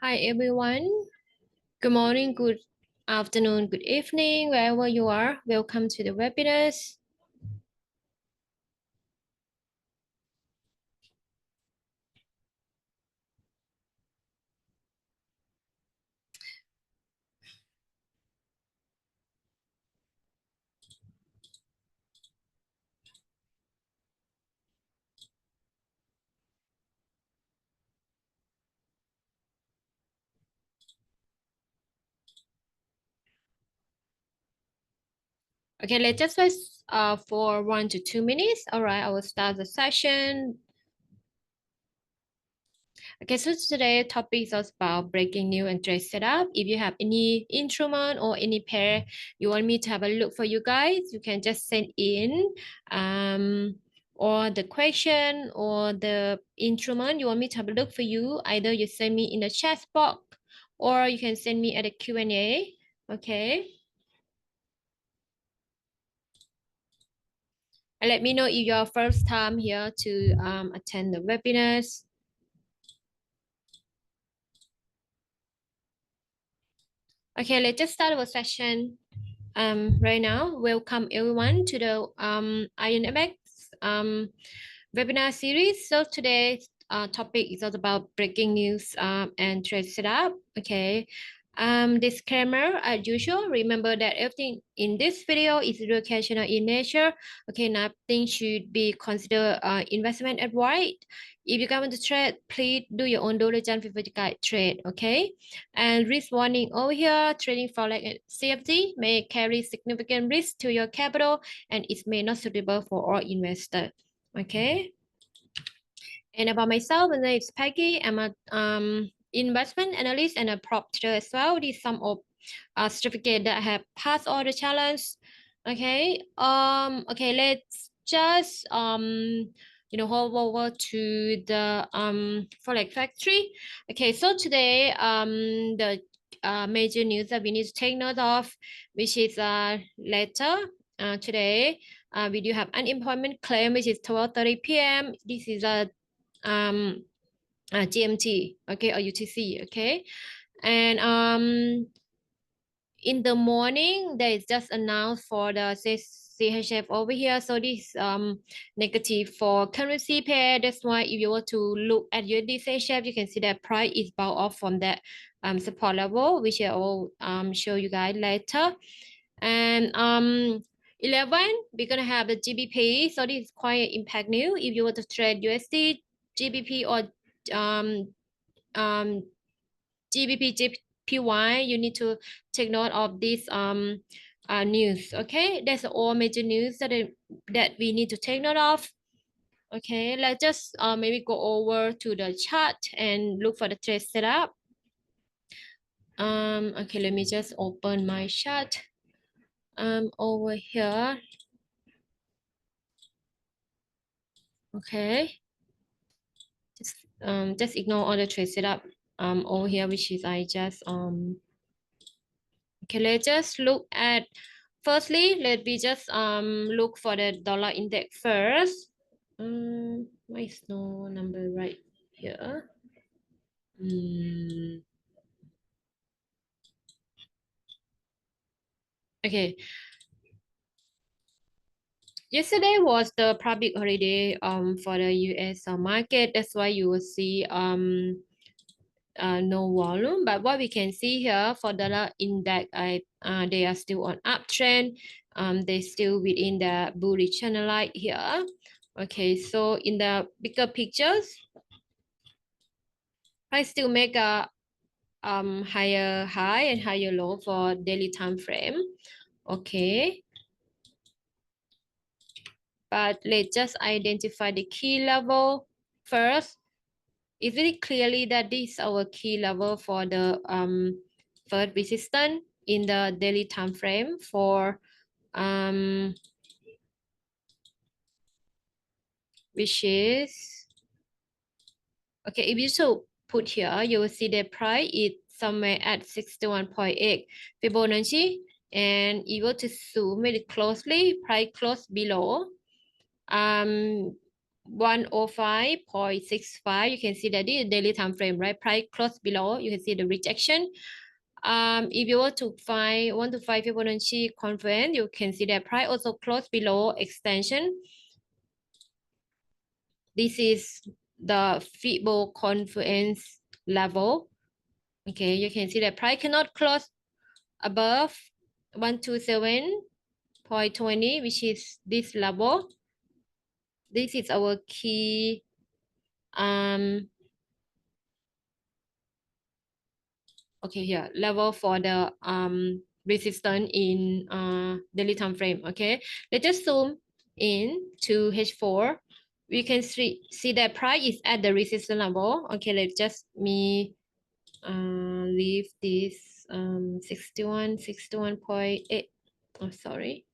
Hi everyone. Good morning, good afternoon, good evening, wherever you are. Welcome to the webinars. Okay, let's just wait for 1 to 2 minutes. All right, I will start the session. Okay, so today topic is about breaking news and trade setup. If you have any instrument or any pair you want me to have a look for you guys, you can just send in or the question or the instrument you want me to have a look for you. Either you send me in the chat box or you can send me at the Q&A. Okay. And let me know if you're first time here to attend the webinars. Okay, let's just start our session. Right now, welcome everyone to the IronFX webinar series. So today's topic is all about breaking news and trade setup. Okay. Disclaimer as usual. Remember that everything in this video is educational in nature. Okay, nothing should be considered investment advice. If you want to trade, please do your own due diligence before you guide trade. Okay. And risk warning over here, trading Forex and CFD may carry significant risk to your capital and it may not suitable for all investors. Okay. And about myself, my name is Peggy. I'm a investment analyst and a prop trader as well. These some of certificate that have passed all the challenge. Okay. Okay, let's just hop over to the Forex factory. Okay, so today the major news that we need to take note of, which is later today we do have unemployment claim, which is 12:30 p.m. This is a GMT, okay, or UTC, okay. And in the morning, there is just announced for the CHF over here. So this negative for currency pair. That's why if you were to look at USD CHF, you can see that price is bound off from that support level, which I will show you guys later. And 11, we're gonna have the GBP. So this is quite impact new. If you were to trade USD, GBP or GBP, JPY, you need to take note of this news. Okay, that's all major news that we need to take note of. Okay, let's just maybe go over to the chart and look for the trade setup. Okay, let me just open my chart over here. Okay, just ignore all the trade setup over here, which is I just okay, let's just look at firstly, let me just look for the dollar index first. Why is no number right here? Okay. Yesterday was the public holiday for the US market. That's why you will see no volume. But what we can see here for dollar index, they are still on uptrend. They still within the bullish channel line here. Okay, so in the bigger pictures, I still make a higher high and higher low for daily time frame. Okay, but let's just identify the key level first. It's very clearly that this is our key level for the first resistance in the daily time frame for which is okay. If you so put here, you will see the price is somewhere at 61.8 Fibonacci, and you go to zoom it closely, price close below 105.65. You can see that this is daily time frame, right? Price close below. You can see the rejection. If you want to find Fibonacci confluence, you can see that price also close below extension. This is the Fibo confluence level. Okay, you can see that price cannot close above 127.20, which is this level. This is our key okay, here level for the resistance in daily time frame. Okay, let's just zoom in to H4. We can see that price is at the resistance level. Okay, let's just leave this 61.8. Oh, sorry,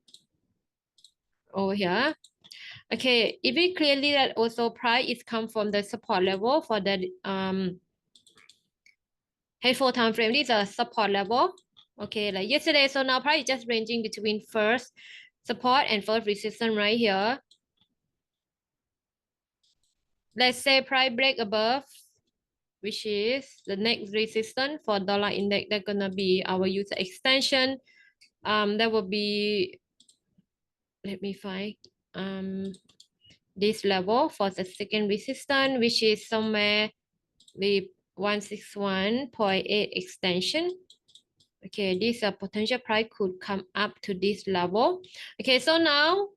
over here. Okay, if we clearly that also price is come from the support level for the H4 time frame. These are support level. Okay, like yesterday, so now price is just ranging between first support and first resistance right here. Let's say price break above, which is the next resistance for dollar index. That's gonna be our user extension. That will be, let me find this level for the second resistance, which is somewhere with 161.8 extension. Okay, this potential price could come up to this level. Okay, so now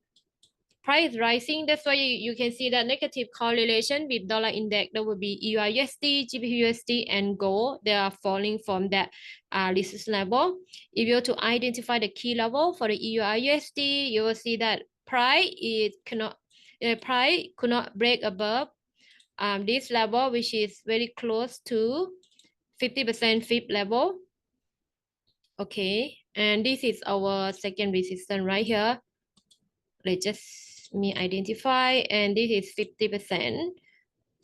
price rising. That's why you can see that negative correlation with dollar index. That would be EUR/USD, GBP/USD, and gold. They are falling from that resistance level. If you were to identify the key level for the EUR/USD, you will see that price could not break above this level, which is very close to 50% FIB level. Okay, and this is our second resistance right here. Let's just identify, and this is 50%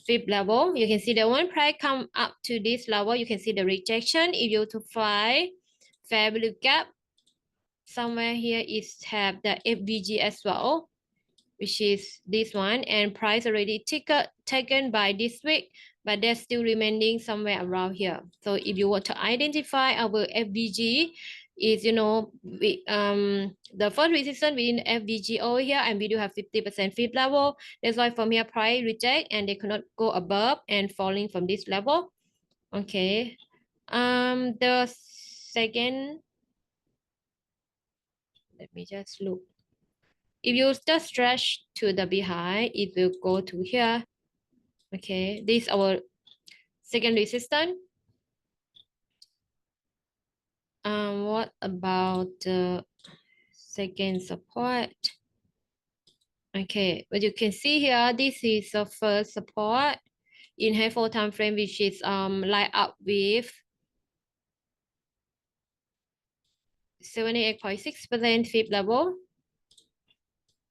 FIB level. You can see that when price come up to this level, you can see the rejection. If you to find fair value gap, somewhere here is have the FVG as well, which is this one, and price already taken by this week, but they're still remaining somewhere around here. So if you want to identify our FVG is, the first resistance within FVG over here, and we do have 50% FIB level. That's why from here price reject and they cannot go above and falling from this level. Okay. The second, let me just look. If you just stretch to the behind, it will go to here. Okay, this is our second resistance. What about the second support? Okay, but you can see here, this is the first support in H4 time frame, which is line up with 78.6% FIB level.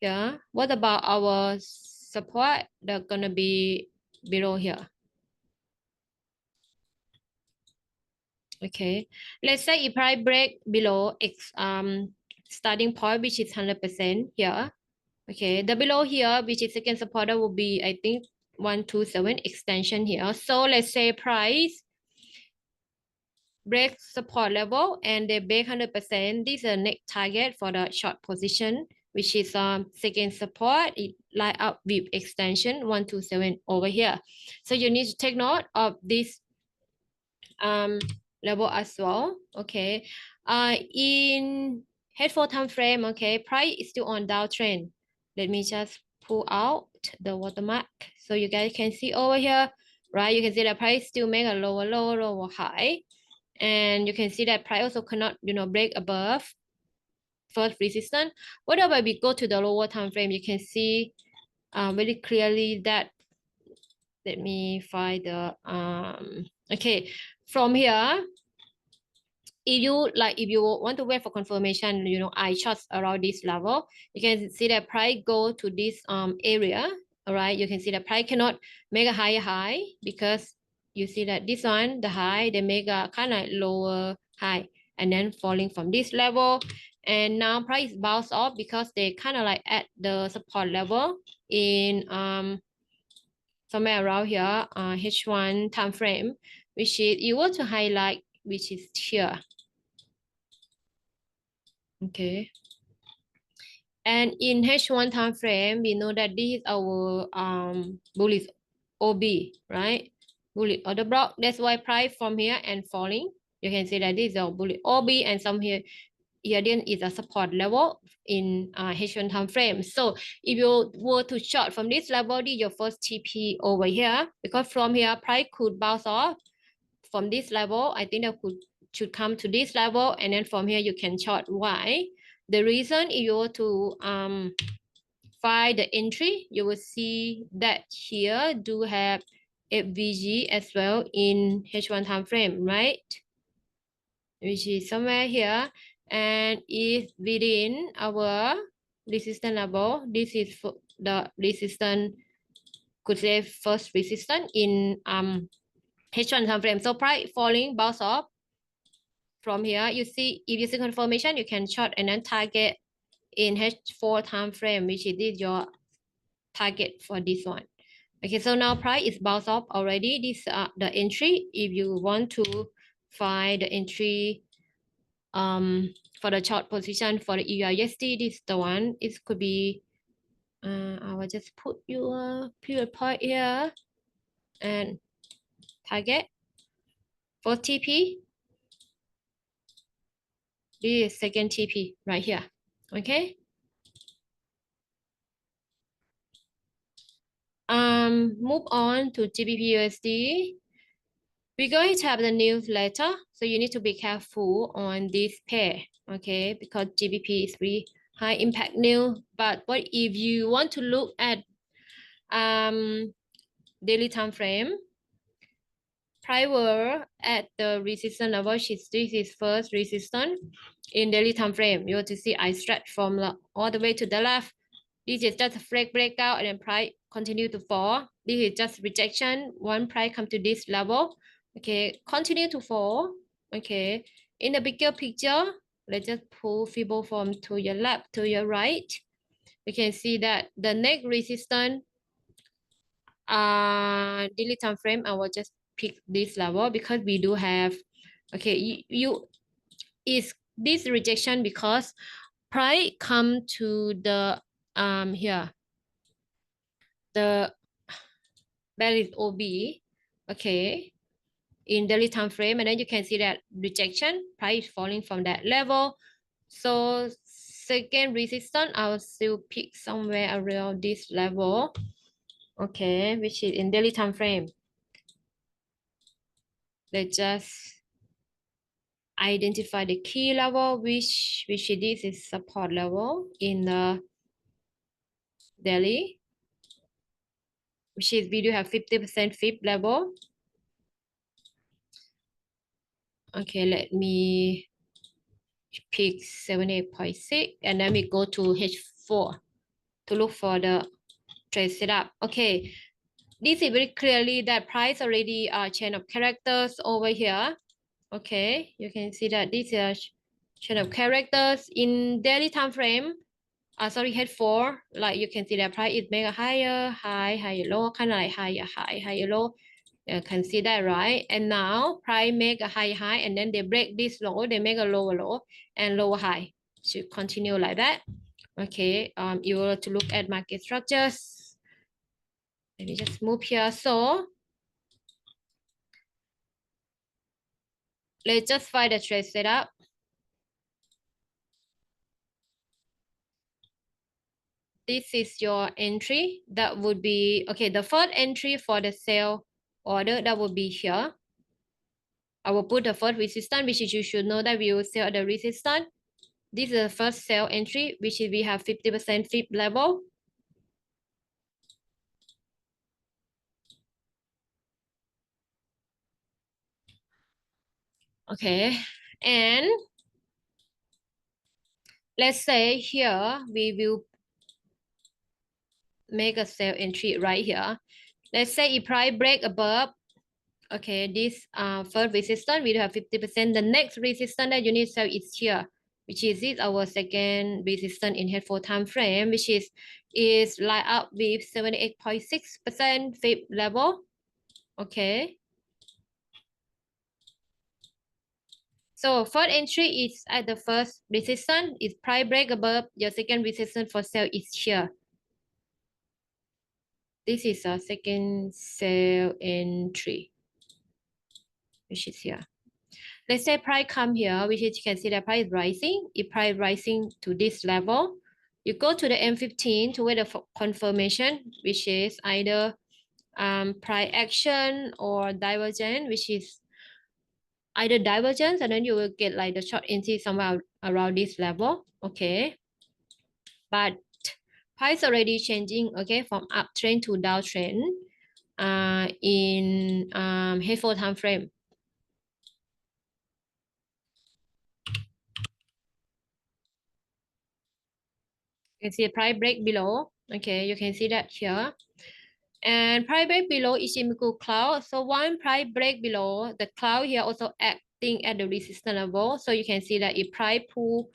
Yeah. What about our support? They're gonna be below here. Okay. Let's say if I break below X starting point, which is 100% here. Okay. The below here, which is second supporter, will be, I think, 127 extension here. So let's say price break support level and they break 100%. This is a next target for the short position, which is second support. It line up with extension 127 over here. So you need to take note of this level as well. Okay. In H4 time frame, okay, price is still on downtrend. Let me just pull out the watermark so you guys can see over here, right? You can see the price still make a lower low, lower high. And you can see that price also cannot, break above first resistance. Whatever we go to the lower time frame, you can see very clearly that, let me find the, okay, from here, if you want to wait for confirmation, I charts around this level, you can see that price go to this area. All right, you can see the price cannot make a higher high because you see that this one, the high, they make a kind of lower high and then falling from this level. And now price bounce off because they kind of like at the support level in somewhere around here, H1 time frame, which is you want to highlight, which is here. Okay. And in H1 time frame, we know that this is our bullish OB, right? Bullish order block. That's why price from here and falling. You can see that this is our bullish OB, and some here then is a support level in H1 time frame. So if you were to short from this level, this is your first TP over here, because from here price could bounce off from this level. I think that should come to this level, and then from here you can short. Why? The reason, if you were to find the entry, you will see that here do have FVG as well in H1 time frame, right? Which is somewhere here, and is within our resistance level. This is the resistance, could say first resistance in H1 time frame. So price falling, bounce off from here. You see, if you see confirmation, you can short and then target in H4 time frame, which is your target for this one. Okay, so now price is bounced off already. This the entry. If you want to find the entry for the short position for the EURUSD, this is the one. It could be I will just put your period point here and target for TP. This is second TP right here. Okay. Move on to GBP USD. We're going to have the news later, so you need to be careful on this pair, okay? Because GBP is really high impact news. But what if you want to look at daily time frame? Prior at the resistance level, this is first resistance in daily time frame. You want to see I stretch from all the way to the left. This is just a flag breakout, and then price continue to fall. This is just rejection. One price come to this level, okay, continue to fall. Okay, in the bigger picture, let's just pull Fibo from to your left to your right. We can see that the next resistance daily time frame, I will just pick this level because we do have, okay, you is this rejection because price come to the here, the bearish OB, okay, in daily time frame, and then you can see that rejection, price falling from that level. So second resistance, I will still pick somewhere around this level, okay, which is in daily time frame. Let's just identify the key level, which this is support level in the daily, which is we do have 50% FIB level. Okay, let me pick 78.6, and then we go to H4 to look for the trade setup. Okay, this is very clearly that price already chain of characters over here. Okay, you can see that this is chain of characters in daily time frame. Sorry, H4, like you can see that price is make a higher high, higher low, kind of like higher high, higher low. You can see that, right? And now price make a high high, and then they break this low, they make a lower low and lower high. Should continue like that. Okay, you will to look at market structures. Let me just move here. So let's just find the trade setup. This is your entry. That would be, okay, the first entry for the sell order, that would be here. I will put the first resistance, which is you should know that we will sell at the resistance. This is the first sell entry, which is we have 50% FIB level. Okay, and let's say here we will make a sell entry right here. Let's say if price break above, okay, this first resistance we do have 50%. The next resistance that you need to sell is here, which is this our second resistance in head 4 time frame, which is line up with 78.6% fib level. Okay. So first entry is at the first resistance, is price break above. Your second resistance for sell is here. This is a second sell entry, which is here. Let's say price come here, which is you can see the price rising. If price rising to this level, you go to the M15 to wait for confirmation, which is either price action or divergence, which is either divergence, and then you will get like the short entry somewhere around this level. Okay, but price already changing, okay, from uptrend to downtrend in head 4 time frame. You can see the price break below. Okay, you can see that here. And price break below Ichimoku cloud. So one price break below, the cloud here also acting at the resistance level. So you can see that if price pull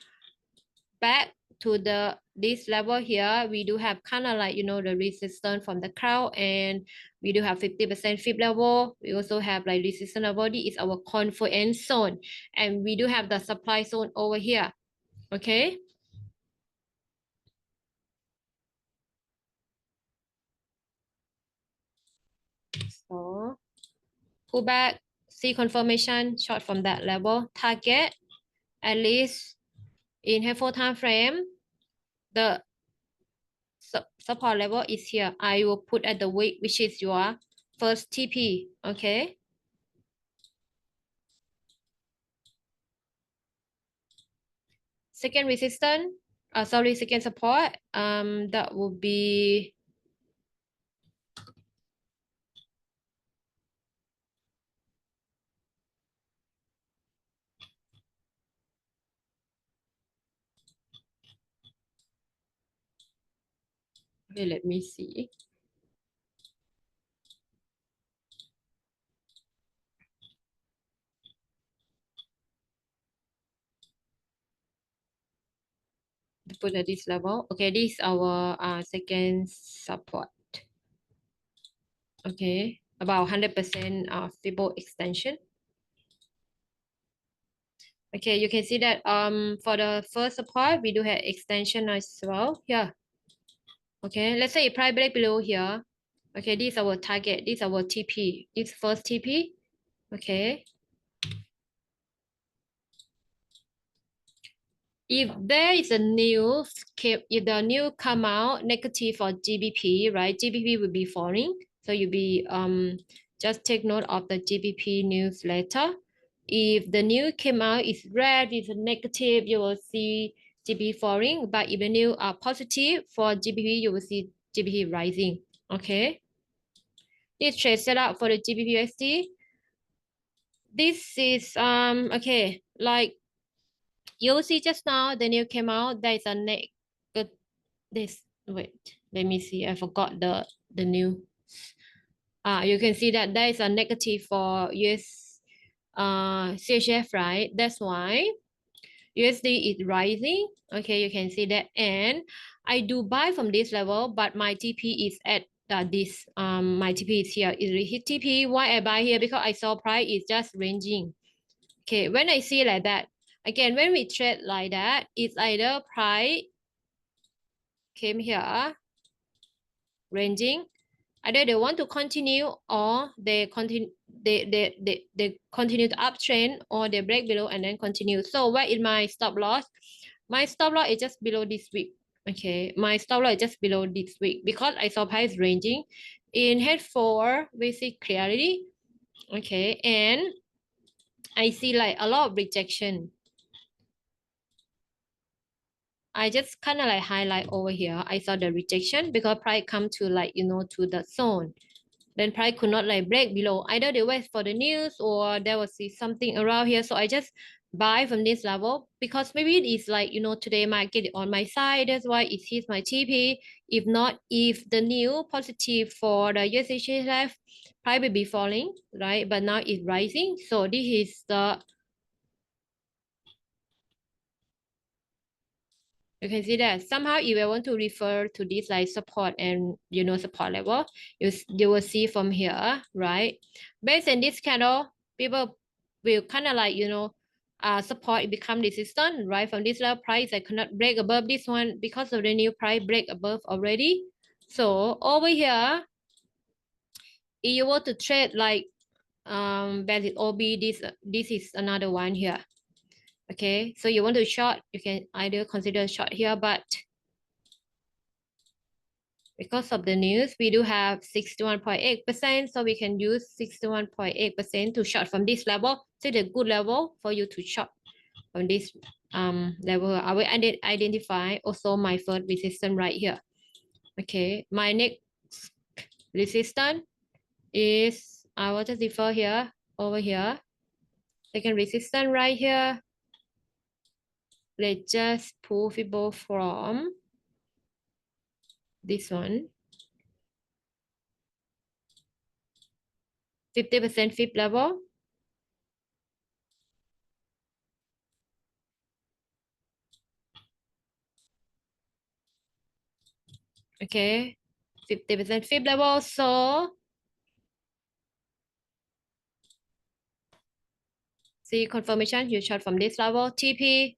back to this level here, we do have kind of like, you know, the resistance from the cloud, and we do have 50% fib level. We also have like resistance level. This is our confluence zone, and we do have the supply zone over here. Okay. So pull back, see confirmation, short from that level, target at least in head 4 time frame, the support level is here. I will put at the week, which is your first TP. Okay. Second resistance, sorry, second support, that will be okay, let me see. To put at this level. Okay, this is our second support. Okay, about 100% Fibo extension. Okay, you can see that for the first support, we do have extension as well here. Okay, let's say price break below here. Okay, this is our target. This is our TP. This first TP. Okay. If there is a news, if the news come out negative for GBP, right? GBP will be falling. So you be just take note of the GBP news later. If the news came out is red, is negative, you will see GBP falling. But if the news are positive for GBP, you will see GBP rising. Okay. This trade setup for the GBP USD. This is okay, like you see just now the news came out. There is a this wait, let me see. I forgot the new. You can see that there is a negative for US CHF, right? That's why USD is rising. Okay, you can see that. And I do buy from this level, but my TP is at this. My TP is here. It hit TP. Why I buy here? Because I saw price is just ranging. Okay, when I see like that, again, when we trade like that, it's either price came here, ranging, either they want to continue or they continue they continue to uptrend, or they break below and then continue. So where is my stop loss? My stop loss is just below this week. Okay, my stop loss is just below this week because I saw price ranging. In head 4 we see clearly. Okay, and I see like a lot of rejection. I just kind of like highlight over here. I saw the rejection because price come to like, you know, to the zone. Then price could not like break below. Either they wait for the news or there was something around here. So I just buy from this level because maybe it is like, you know, today market on my side. That's why it hits my TP. If not, if the new positive for the USD left, price will be falling, right? But now it's rising. So this is the You can see that somehow if I want to refer to this like support and support level, you will see from here, right? Based on this candle, people will kind of like support it become resistance, right? From this level price, I cannot break above this one because of the new price break above already. So over here, if you want to trade like valid OB, this is another one here. Okay, so you want to short, you can either consider short here, but because of the news, we do have 61.8%, so we can use 61.8% to short from this level. So the good level for you to short from this level. I will identify also my first resistance right here. Okay, my next resistance is I will just defer here over here. Second resistance right here. Let's just pull Fibo from this one. 50% fib level. Okay, 50% fib level. So see confirmation, you short from this level. TP,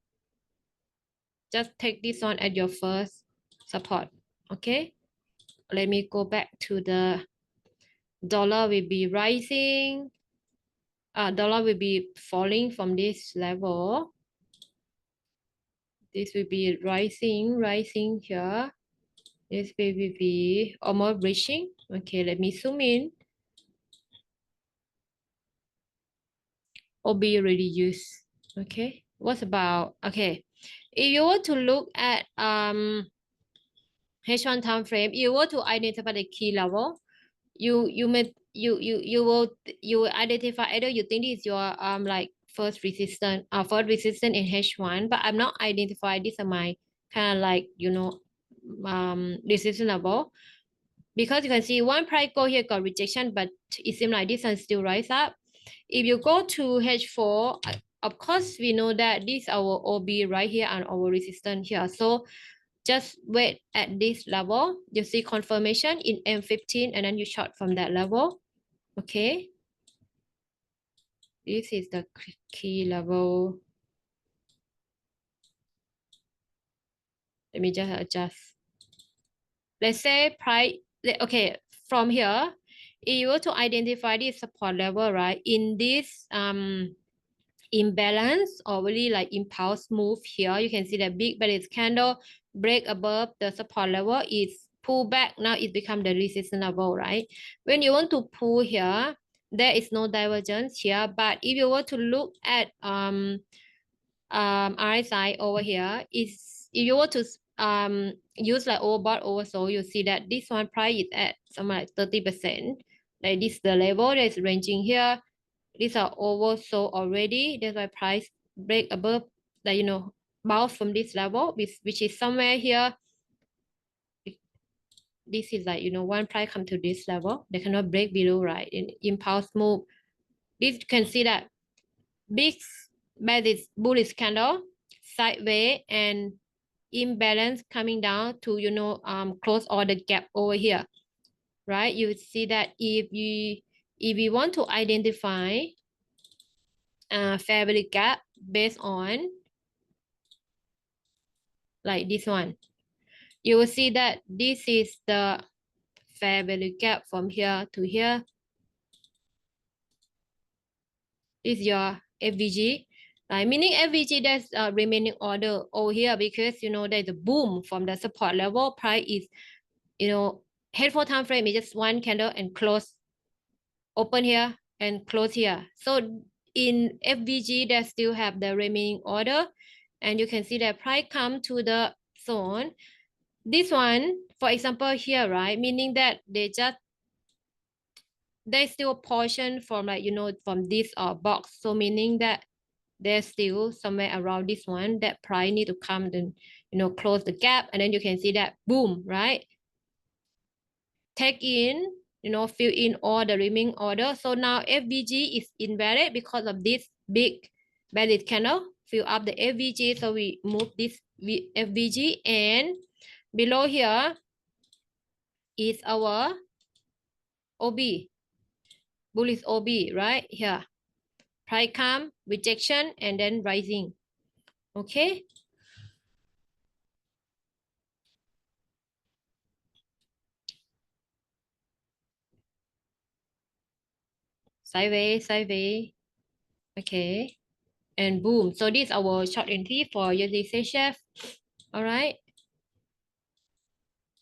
just take this one at your first support. Okay, let me go back to the dollar will be rising. Dollar will be falling from this level. This will be rising here. This will be almost reaching. Okay, let me zoom in. OB already used. Okay, what's about, okay. If you want to look at H1 time frame, you want to identify the key level. You will identify either you think this is your like first resistance in H1, but I'm not identify this are my kind of like resistance level, because you can see one price go here got rejection, but it seems like this one still rise up. If you go to H4, of course we know that this is our OB right here and our resistance here. So just wait at this level. You see confirmation in M15 and then you short from that level. Okay. This is the key level. Let me just adjust. Let's say price, okay, from here, if you were to identify this support level, right, in this imbalance or really like impulse move here, you can see the big bearish candle break above the support level, is pull back. Now it become the resistance level, right? When you want to pull here, there is no divergence here, but if you were to look at RSI over here, is if you were to use like overbought oversold, you see that this one price is at somewhere like 30%. Like this the level that is ranging here. These are oversold already. That's why price break above the bounce from this level, which is somewhere here. This is like one price come to this level, they cannot break below, right? In impulse move, this you can see that big bearish bullish candle sideways and imbalance coming down to close all the gap over here, right? You would see that if you want to identify fair value gap based on like this one, you will see that this is the fair value gap from here to here. Is your FVG, right? Meaning FVG, there's a remaining order over here, because there's a boom from the support level. Price is H4 time frame is just one candle and close, open here and close here. So in FVG, they still have the remaining order, and you can see that price come to the zone. This one, for example, here, right? Meaning that there's still a portion from from this box. So meaning that there's still somewhere around this one that price need to come then close the gap, and then you can see that boom, right? Take in, fill in all the remaining order. So now FVG is invalid because of this big bearish candle fill up the FVG. So we move this FVG, and below here is our OB, bullish OB, right here. Price come, rejection, and then rising. Okay. Sideways, sideways. Okay. And boom. So this is our short entry for USD chef. All right.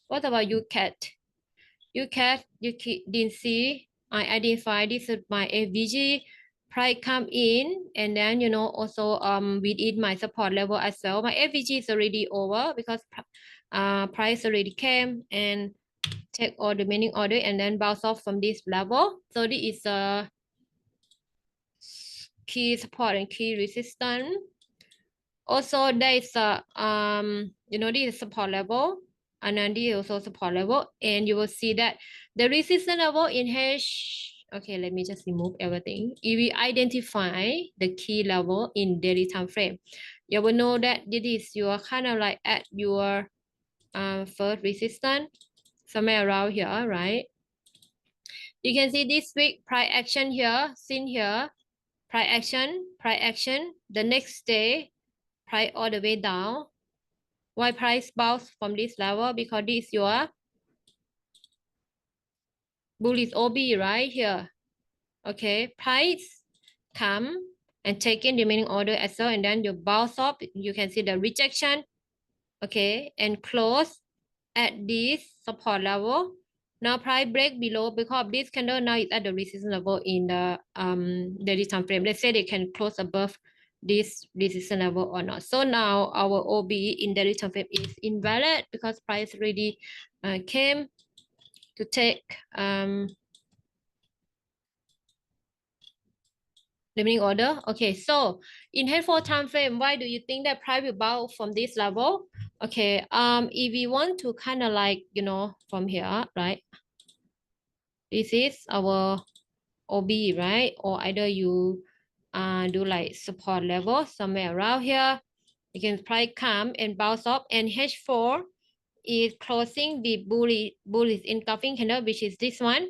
What about UCAT? UCAT, you didn't see. I identify this is my FVG. Price come in, and then also within my support level as well. My FVG is already over because price already came and take all the remaining order and then bounce off from this level. So this is a key support and key resistance. Also, there is a this is support level, and then this is also support level, and you will see that the resistance level in H. Okay, let me just remove everything. If we identify the key level in daily time frame, you will know that this is your kind of like at your first resistance somewhere around here, right? You can see this week price action here, seen here, price action. The next day, price all the way down. Why price bounce from this level? Because this is your bullish OB right here. Okay, price come and take in the remaining order as well, and then you bounce up. You can see the rejection. Okay, and close at this support level. Now price break below because this candle now is at the resistance level in the daily time frame. Let's say they can close above this resistance level or not. So now our OB in daily time frame is invalid because price already came to take remaining order. Okay, so in H4 time frame, why do you think that price will bounce from this level? Okay, if we want to kind of like from here, right? This is our OB, right? Or either you do like support level somewhere around here. You can price come and bounce up, and H4 is closing the bullish engulfing candle, which is this one.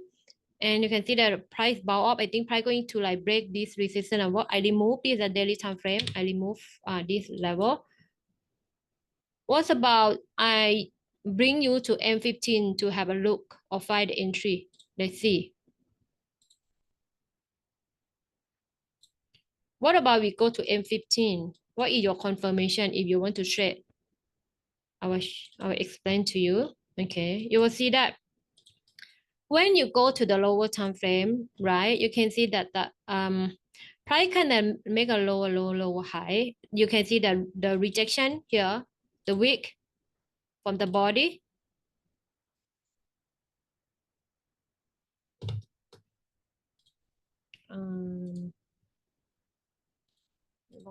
And you can see that the price bow up. I think price going to like break this resistance level. I remove this a daily time frame. I remove this level. What about I bring you to M15 to have a look or find the entry? Let's see. What about we go to M15? What is your confirmation if you want to trade? I will explain to you. Okay, you will see that when you go to the lower time frame, right? You can see that the price can then make a lower high. You can see the rejection here, the wick from the body.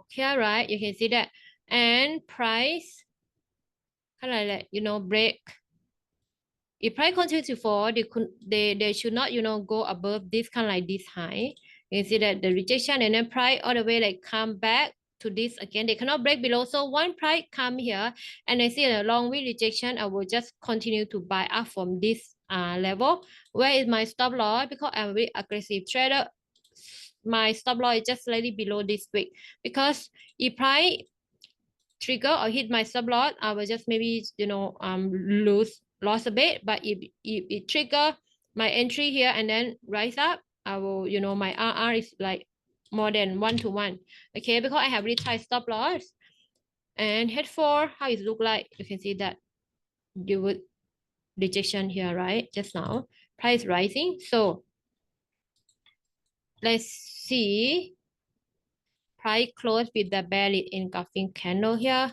Here, right? You can see that, and price kind of like break. If price continue to fall, they should not go above this kind of like this high. You can see that the rejection, and then price all the way like come back to this again. They cannot break below. So one price come here and I see a long way rejection, I will just continue to buy up from this level. Where is my stop loss? Because I'm a very aggressive trader, my stop loss is just slightly below this wick. Because if price trigger or hit my stop loss, I will just maybe lost a bit. But if it trigger my entry here and then rise up, I will my RR is like more than 1-to-1. Okay, because I have really tight stop loss. And H4, how it look like? You can see that you would rejection here, right? Just now price rising. So let's see price close with the bearish engulfing candle here.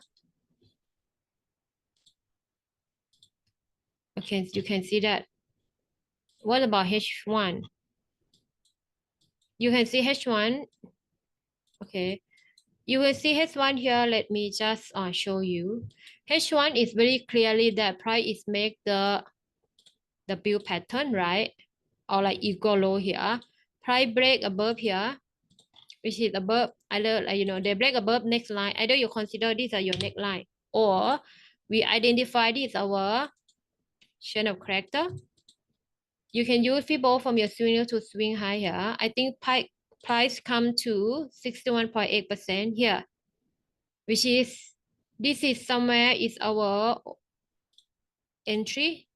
Okay, you can see that. What about H1? You can see H1. Okay, you will see H1 here. Let me just show you. H1 is very clearly that price is make the bill pattern, right? Or like equal low here. Price break above here. which is above, either like, they break above neckline, either you consider these are your neckline, or we identify this our chain of character. You can use Fibo from your swing to swing high here. I think price come to 61.8% here, which is, this is somewhere is our entry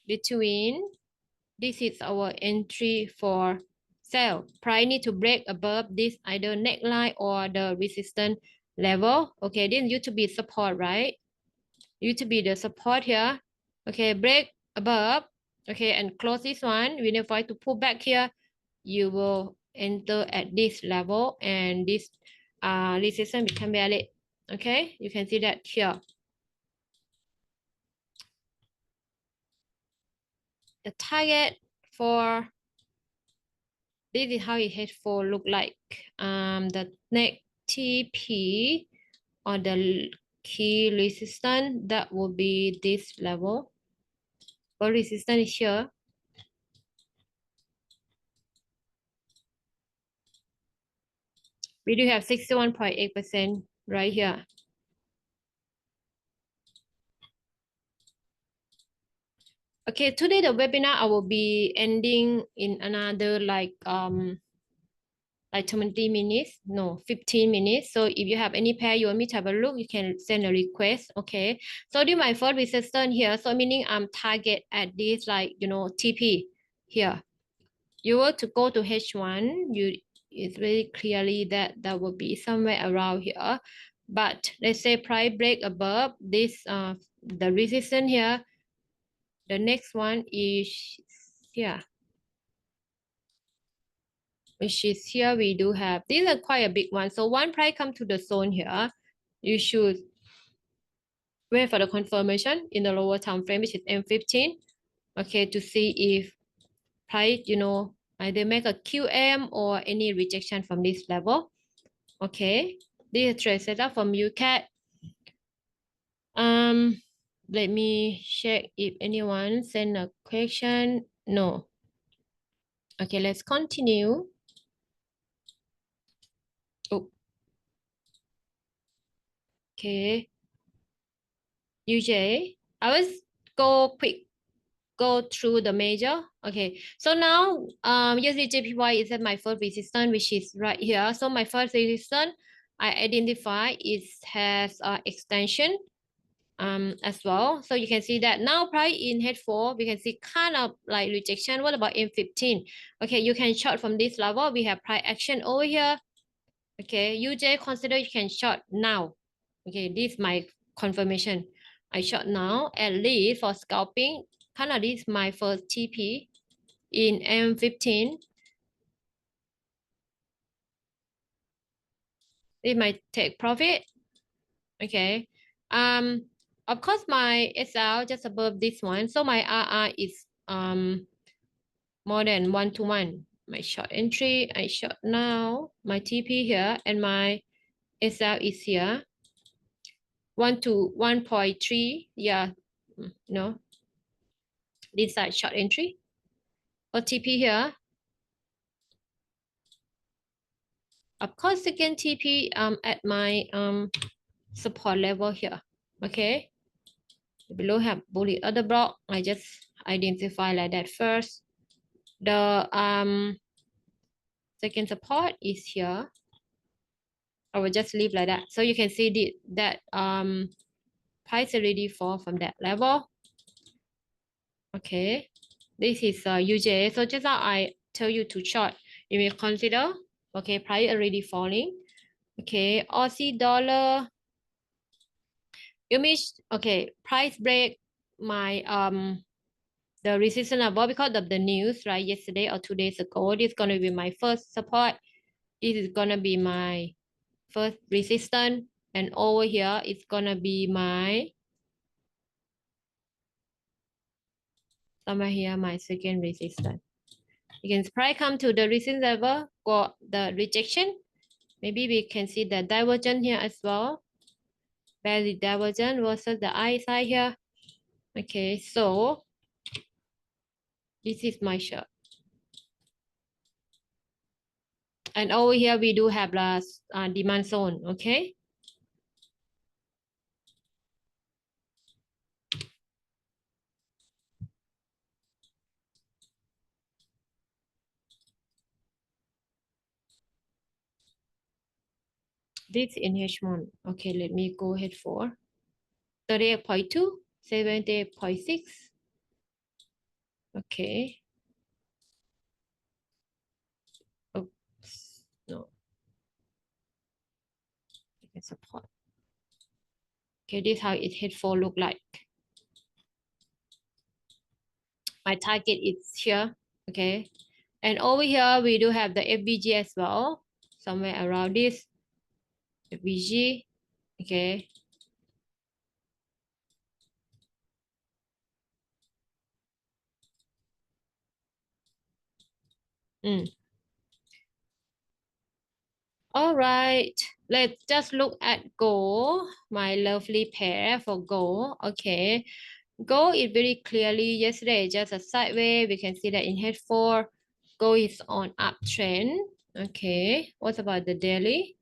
between, this is our entry for sell. Price need to break above this either neckline or the resistance level. Okay, this used to be support, right? Used to be the support here. Okay, break above. Okay, and close this one. When you try to pull back here, you will enter at this level, and this resistance become valid. Okay, you can see that here. The target for this is how it has for look like. The next TP or the key resistance, that will be this level. For resistance is here. We do have 61.8% right here. Okay, today the webinar I will be ending in another like 20 minutes, no, 15 minutes. So if you have any pair you want me to have a look, you can send a request. Okay, so this is my first resistance here, so meaning I'm target at this like TP here. You were to go to H1, it's very clearly that that will be somewhere around here. But let's say price break above this the resistance here. The next one is here, which is here. We do have, these are quite a big one. So one price come to the zone here, you should wait for the confirmation in the lower time frame, which is M15. Okay, to see if price, either make a QM or any rejection from this level. Okay, this is trade setup from UCAT. Let me check if anyone send a question. No. Okay, let's continue. Oh. Okay. UJ, I was go through the major. Okay, so now USD is at my first resistance, which is right here. So my first resistance I identify it has extension as well. So you can see that now price in H4, we can see kind of like rejection. What about M15? Okay, you can short from this level. We have price action over here. Okay, UJ consider you can short now. Okay, this is my confirmation. I short now, at least for scalping. Kind of this is my first TP in M15. It might take profit. Okay. Of course my SL just above this one. So my RR is more than 1-to-1. My short entry, I short now. My TP here and my SL is here. 1 to 1.3. Yeah. No. This side short entry. For TP here. Of course, second TP at my support level here. Okay. Below have bullet other block. I just identify like that first. The second support is here. I will just leave like that. So you can see that price already fall from that level. Okay. This is UJ. So just now I tell you to short. You may consider. Okay, price already falling. Okay, Aussie dollar. You mean okay, price break my the resistance level because of the news, right? Yesterday or 2 days ago, this is gonna be my first support. This is gonna be my first resistance, and over here it's gonna be my somewhere here my second resistance. You can price come to the resistance level, got the rejection. Maybe we can see the divergence here as well. Where the divergence versus the I side here. Okay, so this is my short. And over here, we do have the demand zone, okay? This in H1. Okay, let me go ahead for 38.2, 78.6. Okay. Oops. No, support. Okay, this is how it hit for look like. My target is here. Okay. And over here, we do have the FBG as well. Somewhere around this. FBG. Okay. Mm. All right. Let's just look at gold. My lovely pair for gold. Okay. Gold is very clearly yesterday, just a sideways. We can see that in H4, gold is on uptrend. Okay. What about the daily?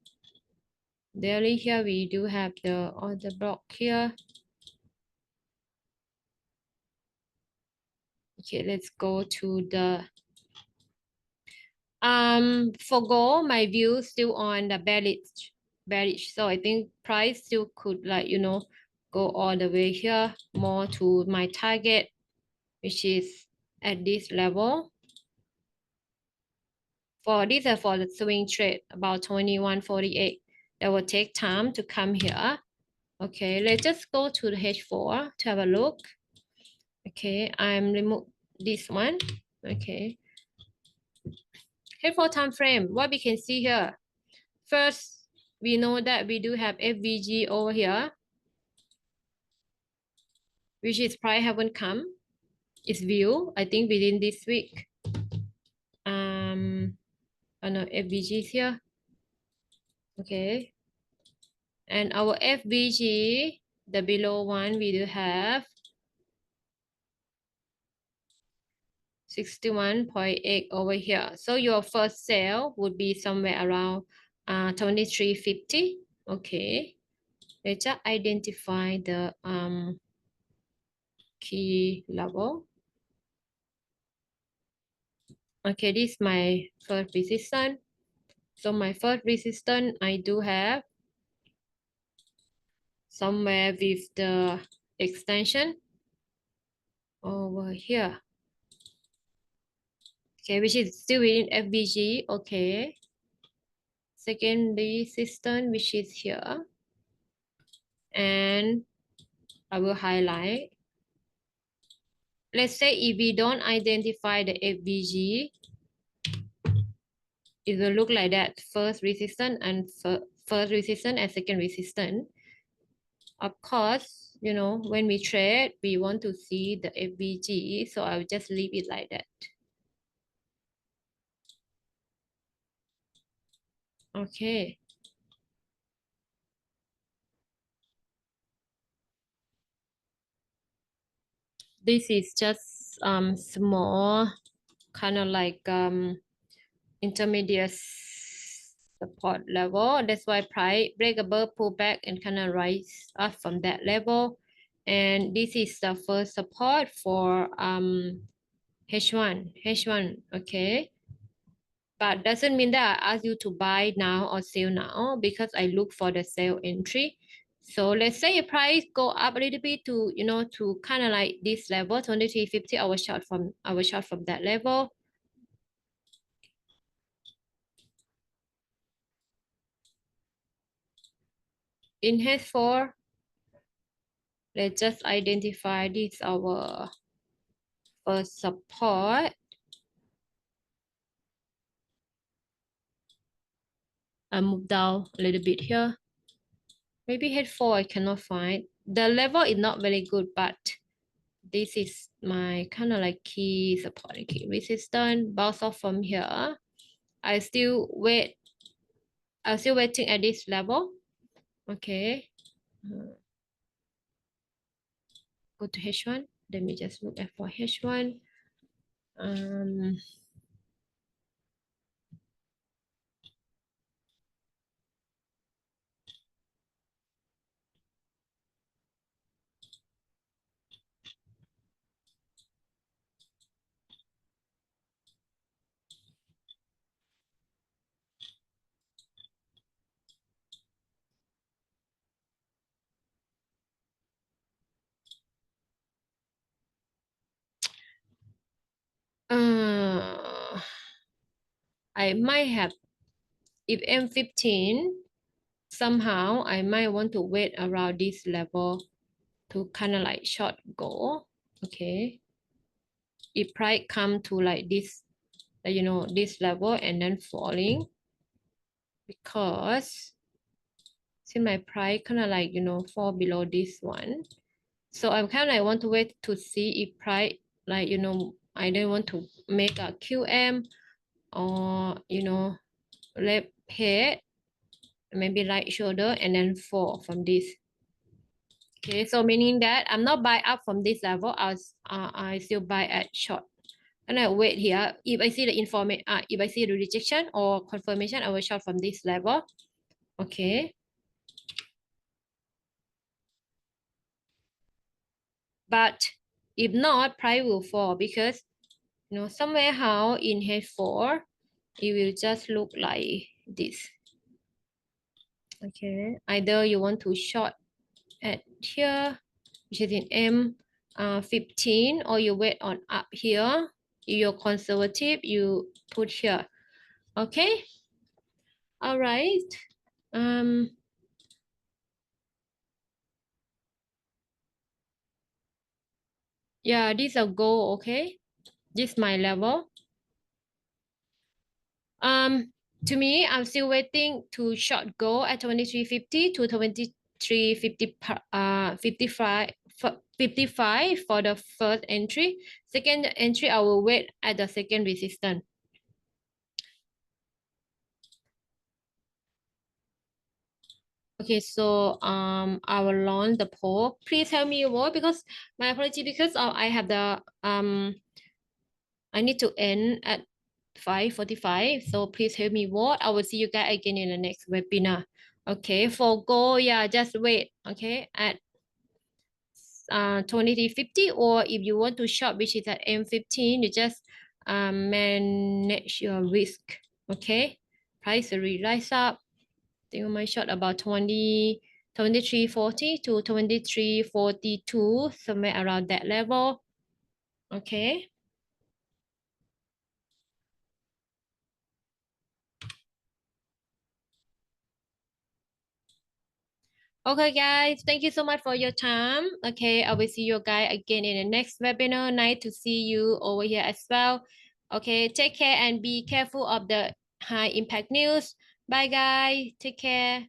Daily here, we do have the other block here. Okay, let's go to the for gold, my view still on the bearish. So I think price still could, like, go all the way here more to my target, which is at this level. For this is for the swing trade, about 21.48. That will take time to come here. Okay, let's just go to the H4 to have a look. Okay, I'm remove this one. Okay, H4 time frame, what we can see here. First, we know that we do have FVG over here, which is price haven't come. It's view, I think within this week. Oh no, FVG is here. Okay. And our FVG, the below one, we do have 61.8 over here. So your first sale would be somewhere around 23.50. Okay. Let's just identify the key level. Okay, this is my first resistance. So my first resistance, I do have somewhere with the extension over here. Okay, which is still within FBG. Okay. Second resistance, which is here. And I will highlight. Let's say if we don't identify the FBG, it will look like that. First resistance and first resistance and second resistance. Of course, when we trade, we want to see the FBG, so I'll just leave it like that. Okay. This is just small, kind of like intermediate support level. That's why price break above, pull back, and kind of rise up from that level. And this is the first support for H1. Okay. But doesn't mean that I ask you to buy now or sell now, because I look for the sell entry. So let's say the price go up a little bit to, to kind of like this level, 23.50, I will short from that level. In H4, let's just identify this our first support. I move down a little bit here. Maybe H4 I cannot find. The level is not very good, but this is my kind of like key support and key resistance. Bounce off from here. I'm still waiting at this level. Okay. Go to H1. Let me just look at for H1. I might have, if M15, somehow I might want to wait around this level to kind of like short go. Okay. If price come to like this, you know, this level and then falling, because see my price kind of like, you know, fall below this one. So I'm kind of like want to wait to see if price, like, you know, I don't want to make a QM or, you know, left head, maybe right shoulder and then fall from this. Okay, so meaning that I'm not buy up from this level, I still buy at short. And I wait here. If I see the information, if I see the rejection or confirmation, I will short from this level. Okay. But if not, price will fall because, you know, somewhere how in H4, it will just look like this. Okay. Either you want to short at here, which is in M15, or you wait on up here. If you're conservative, you put here. Okay. All right. Yeah, this is a goal. Okay. This is my level. To me, I'm still waiting to short go at 2350 to 2350 55 for the first entry. Second entry, I will wait at the second resistance. Okay, so I will launch the poll. Please help me vote because my apology because I have the I need to end at 5:45. So please help me vote. I will see you guys again in the next webinar. Okay, for go, yeah, just wait. Okay, at 2350, or if you want to short, which is at M15, you just manage your risk. Okay, price will rise up. I think you might short about 2340 to 2342, somewhere around that level. Okay. Okay, guys, thank you so much for your time. Okay, I will see you guys again in the next webinar. Nice to see you over here as well. Okay, take care and be careful of the high impact news. Bye, guys. Take care.